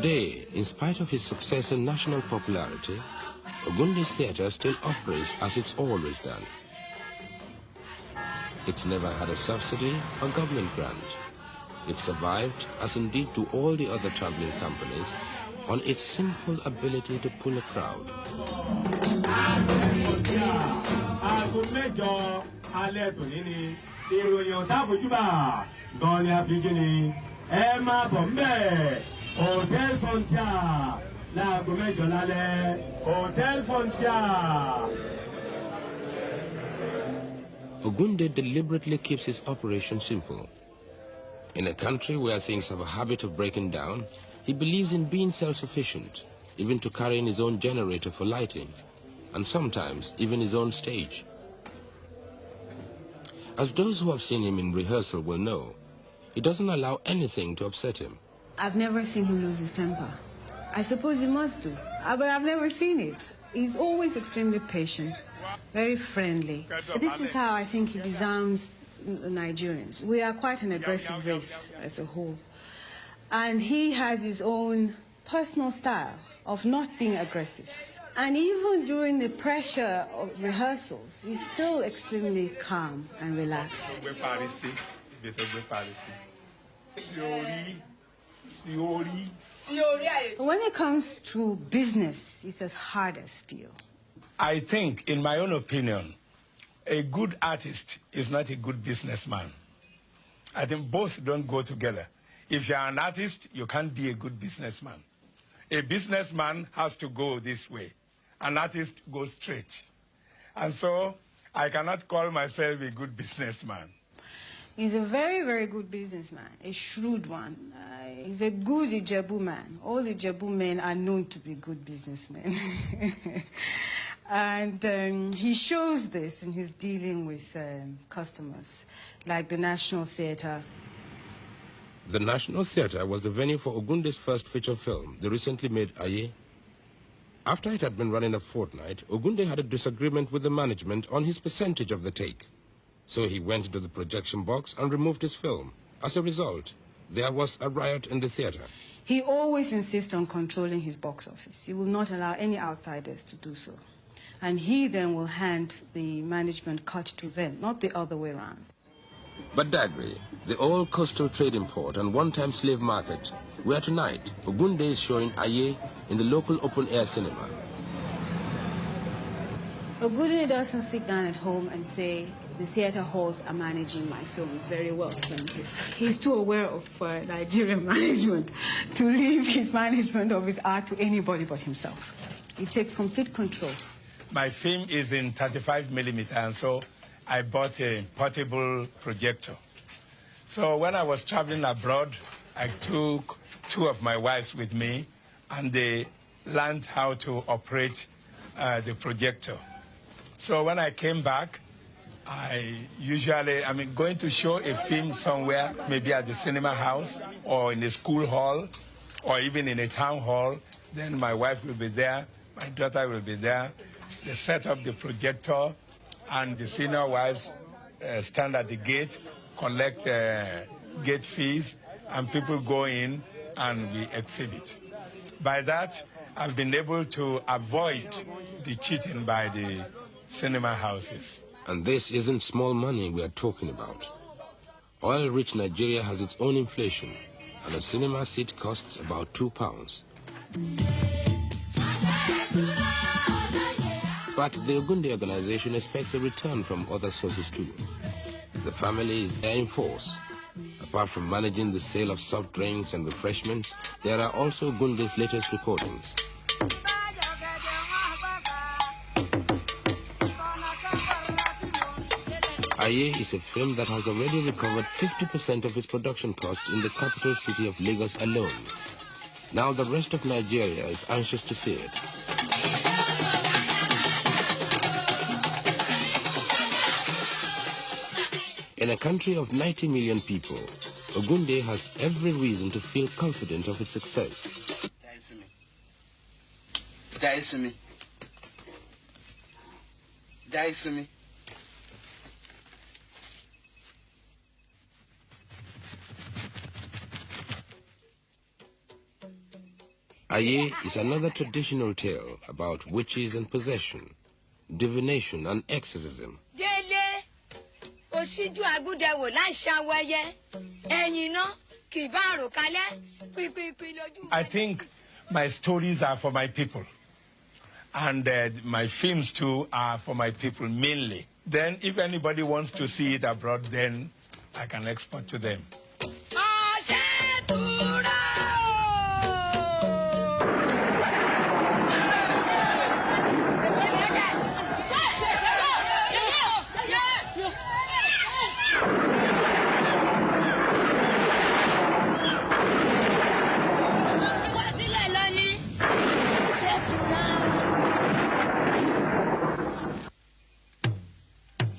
Today, in spite of his success and national popularity, Ogunde's theatre still operates as it's always done. It's never had a subsidy or government grant. It survived, as indeed do all the other traveling companies, on its simple ability to pull a crowd. Ogunde deliberately keeps his operation simple. In a country where things have a habit of breaking down, he believes in being self-sufficient, even to carrying his own generator for lighting, and sometimes even his own stage. As those who have seen him in rehearsal will know, he doesn't allow anything to upset him. I've never seen him lose his temper. I suppose he must do, but I've never seen it. He's always extremely patient, very friendly. This is how I think he disarms the Nigerians. We are quite an aggressive race as a whole. And he has his own personal style of not being aggressive. And even during the pressure of rehearsals, he's still extremely calm and relaxed. When it comes to business, it's as hard as steel. I think, in my own opinion, a good artist is not a good businessman. I think both don't go together. If you're an artist, you can't be a good businessman. A businessman has to go this way. An artist goes straight. And so I cannot call myself a good businessman. He's a very, very good businessman, a shrewd one. He's a good Ijebu man. All Ijebu men are known to be good businessmen. And he shows this in his dealing with customers, like the National Theatre. The National Theatre was the venue for Ogunde's first feature film, the recently made Aye. After it had been running a fortnight, Ogunde had a disagreement with the management on his percentage of the take. So he went into the projection box and removed his film. As a result, there was a riot in the theatre. He always insists on controlling his box office. He will not allow any outsiders to do so. And he then will hand the management cut to them, not the other way around. But Dagri, the old coastal trading port and one-time slave market, where tonight Ogunde is showing Aye in the local open-air cinema. Ogunde doesn't sit down at home and say, the theatre halls are managing my films very well. He's too aware of Nigerian management to leave his management of his art to anybody but himself. He takes complete control. My film is in 35 millimeter, and so I bought a portable projector. So when I was traveling abroad, I took two of my wives with me, and they learned how to operate the projector. So when I came back, going to show a film somewhere, maybe at the cinema house, or in a school hall, or even in a town hall, then my wife will be there, my daughter will be there. They set up the projector, and the senior wives stand at the gate, collect gate fees, and people go in and we exhibit. By that, I've been able to avoid the cheating by the cinema houses. And this isn't small money we are talking about. Oil-rich Nigeria has its own inflation, and a cinema seat costs about £2. But the Ogunde organization expects a return from other sources too. The family is there in force. Apart from managing the sale of soft drinks and refreshments, there are also Ogunde's latest recordings. Aye is a film that has already recovered 50% of its production costs in the capital city of Lagos alone. Now the rest of Nigeria is anxious to see it. In a country of 90 million people, Ogunde has every reason to feel confident of its success. Aye is another traditional tale about witches and possession, divination and exorcism. I think my stories are for my people, and my films too are for my people mainly. Then if anybody wants to see it abroad, then I can export to them.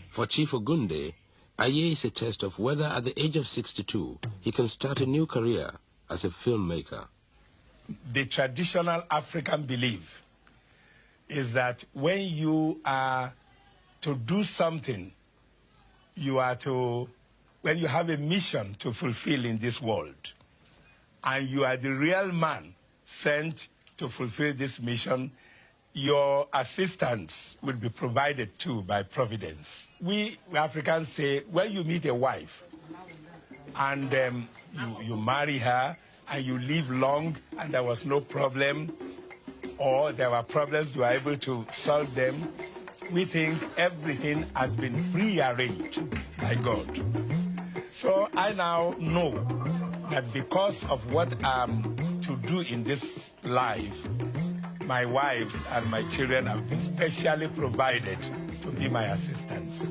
For Chief Ogunde, Aye is a test of whether at the age of 62 he can start a new career as a filmmaker. The traditional African belief is that when you are to do something, when you have a mission to fulfill in this world, and you are the real man sent to fulfill this mission, your assistance will be provided too by Providence. We Africans say, when you meet a wife and you marry her and you live long and there was no problem, or there were problems, you are able to solve them, we think everything has been prearranged by God. So I now know that because of what I'm to do in this life, my wives and my children have been specially provided to be my assistants.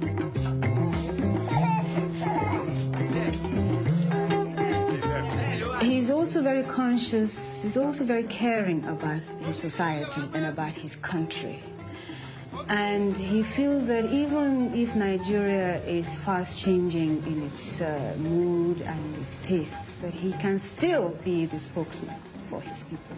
He's also very conscious, he's also very caring about his society and about his country. And he feels that even if Nigeria is fast changing in its mood and its tastes, that he can still be the spokesman for his people.